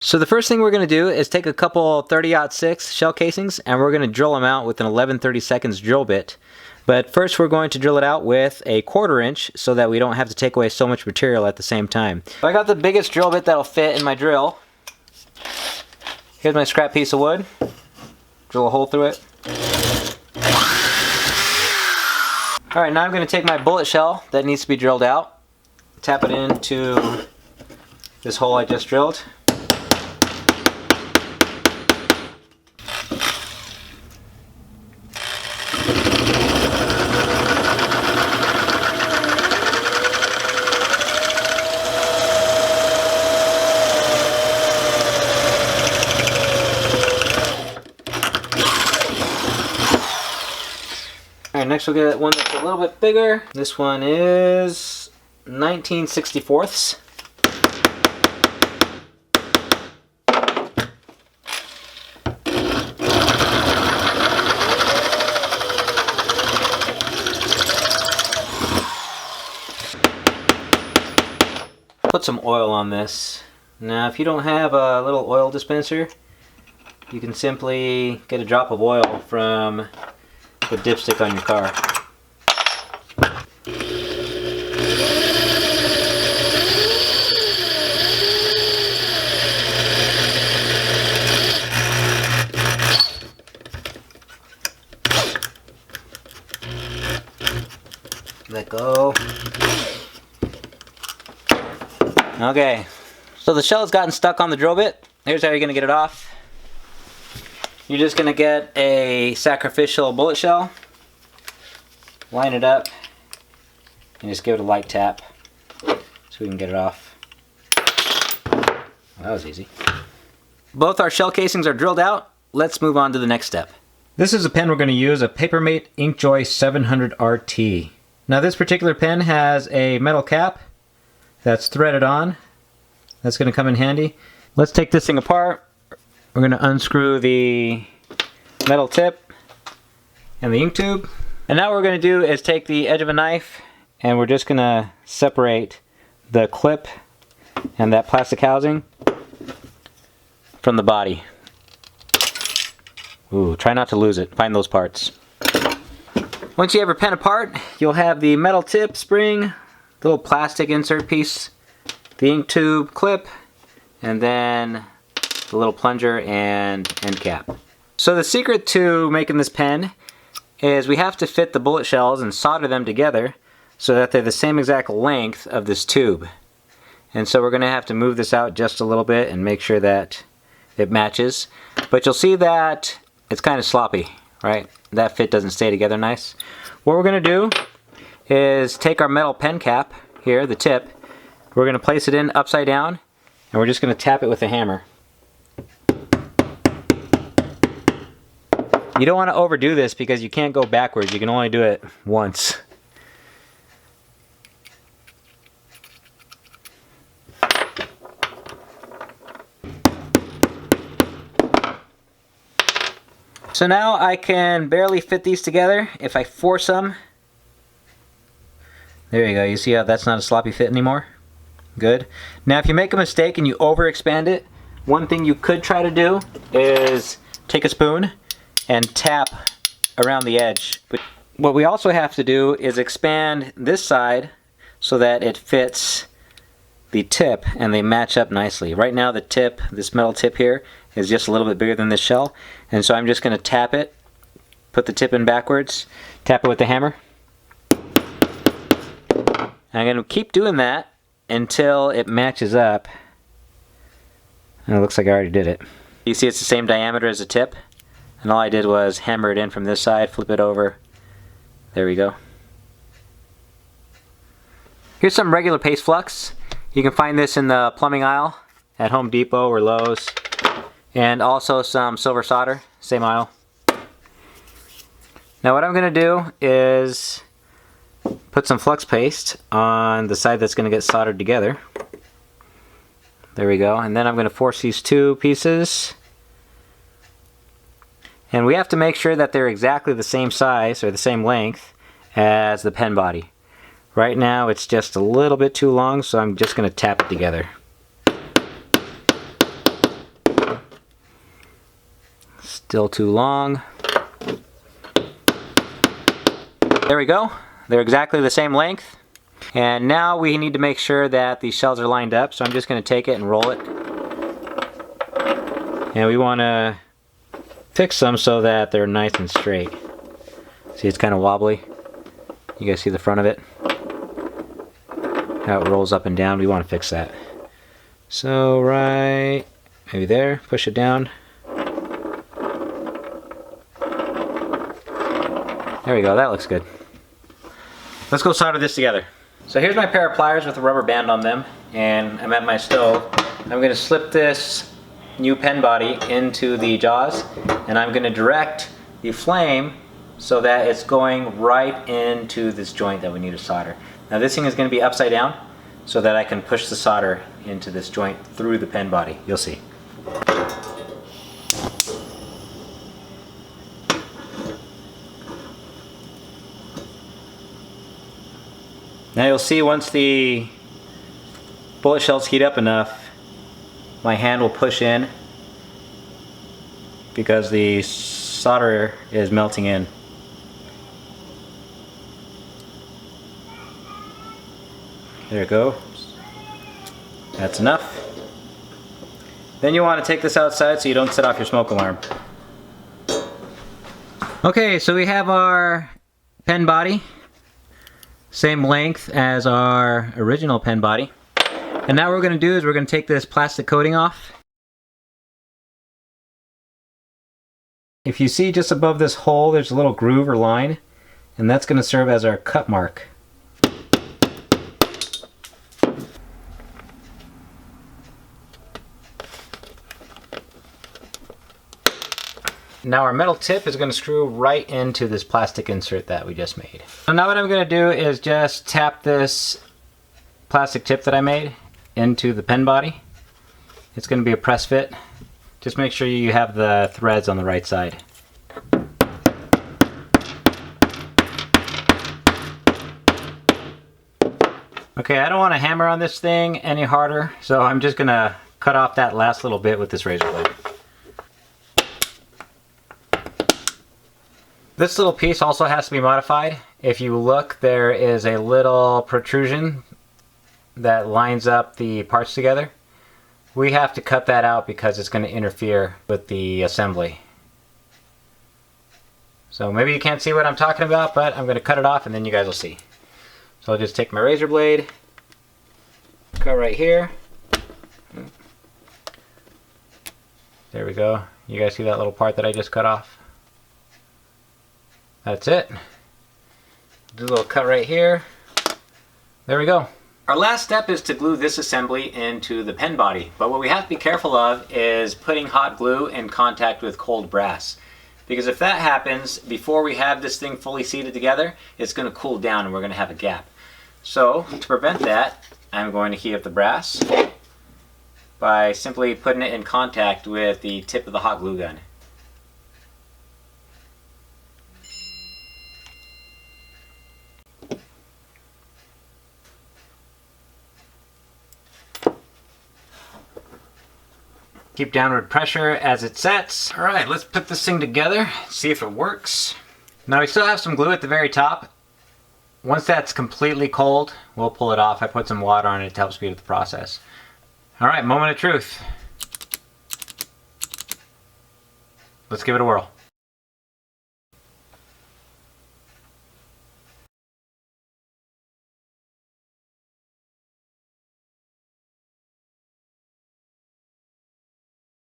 So the first thing we're going to do is take a couple 30-06 shell casings and we're going to drill them out with an 11/32 drill bit. But first we're going to drill it out with a 1/4 inch so that we don't have to take away so much material at the same time. I got the biggest drill bit that'll fit in my drill. Here's my scrap piece of wood. Drill a hole through it. Alright, now I'm going to take my bullet shell that needs to be drilled out. Tap it into this hole I just drilled. Alright, next we'll get one that's a little bit bigger. This one is 19/64. Put some oil on this. Now if you don't have a little oil dispenser, you can simply get a drop of oil from the dipstick on your car. Let go. Okay, so the shell has gotten stuck on the drill bit. Here's how you're going to get it off. You're just going to get a sacrificial bullet shell, line it up, and just give it a light tap so we can get it off. Well, that was easy. Both our shell casings are drilled out. Let's move on to the next step. This is a pen we're going to use, a Papermate Inkjoy 700 RT. Now this particular pen has a metal cap that's threaded on. That's going to come in handy. Let's take this thing apart. We're going to unscrew the metal tip and the ink tube. And now what we're going to do is take the edge of a knife and we're just going to separate the clip and that plastic housing from the body. Ooh, try not to lose it. Find those parts. Once you have your pen apart, you'll have the metal tip spring, the little plastic insert piece, the ink tube clip, and then the little plunger and end cap. So the secret to making this pen is we have to fit the bullet shells and solder them together so that they're the same exact length of this tube. And so we're going to have to move this out just a little bit and make sure that it matches. But you'll see that it's kind of sloppy, right? That fit doesn't stay together nice. What we're going to do is take our metal pen cap here, the tip, we're going to place it in upside down and we're just going to tap it with a hammer. You don't want to overdo this because you can't go backwards. You can only do it once. So now I can barely fit these together if I force them. There you go. You see how that's not a sloppy fit anymore? Good. Now if you make a mistake and you overexpand it, one thing you could try to do is take a spoon and tap around the edge. But what we also have to do is expand this side so that it fits the tip and they match up nicely. Right now the tip, this metal tip here, is just a little bit bigger than this shell, and so I'm just going to tap it, put the tip in backwards, tap it with the hammer. I'm going to keep doing that until it matches up. And it looks like I already did it. You see it's the same diameter as the tip, and all I did was hammer it in from this side, flip it over. There we go. Here's some regular paste flux. You can find this in the plumbing aisle at Home Depot or Lowe's. And also some silver solder, same aisle. Now what I'm going to do is put some flux paste on the side that's going to get soldered together. There we go. And then I'm going to force these two pieces. And we have to make sure that they're exactly the same size or the same length as the pen body. Right now it's just a little bit too long, so I'm just going to tap it together. Still too long. There we go. They're exactly the same length. And now we need to make sure that the shells are lined up. So I'm just going to take it and roll it. And we want to fix them so that they're nice and straight. See, it's kind of wobbly. You guys see the front of it? How it rolls up and down. We want to fix that. So right, maybe there. Push it down. There we go. That looks good. Let's go solder this together. So here's my pair of pliers with a rubber band on them, and I'm at my stove. I'm going to slip this new pen body into the jaws, and I'm going to direct the flame so that it's going right into this joint that we need to solder. Now this thing is going to be upside down so that I can push the solder into this joint through the pen body. You'll see. Now you'll see once the bullet shells heat up enough, my hand will push in because the solder is melting in. There it goes. That's enough. Then you want to take this outside so you don't set off your smoke alarm. Okay, so we have our pen body. Same length as our original pen body. And now what we're going to do is we're going to take this plastic coating off. If you see just above this hole, there's a little groove or line, and that's going to serve as our cut mark. Now our metal tip is going to screw right into this plastic insert that we just made. So now what I'm going to do is just tap this plastic tip that I made into the pen body. It's going to be a press fit. Just make sure you have the threads on the right side. Okay, I don't want to hammer on this thing any harder, so I'm just going to cut off that last little bit with this razor blade. This little piece also has to be modified. If you look, there is a little protrusion that lines up the parts together. We have to cut that out because it's going to interfere with the assembly. So maybe you can't see what I'm talking about, but I'm going to cut it off and then you guys will see. So I'll just take my razor blade, cut right here. There we go. You guys see that little part that I just cut off? That's it. Do a little cut right here. There we go. Our last step is to glue this assembly into the pen body, but what we have to be careful of is putting hot glue in contact with cold brass. Because if that happens, before we have this thing fully seated together, it's going to cool down and we're going to have a gap. So, to prevent that, I'm going to heat up the brass by simply putting it in contact with the tip of the hot glue gun. Keep downward pressure as it sets. All right, let's put this thing together, see if it works. Now we still have some glue at the very top. Once that's completely cold, we'll pull it off. I put some water on it to help speed up the process. All right, moment of truth. Let's give it a whirl.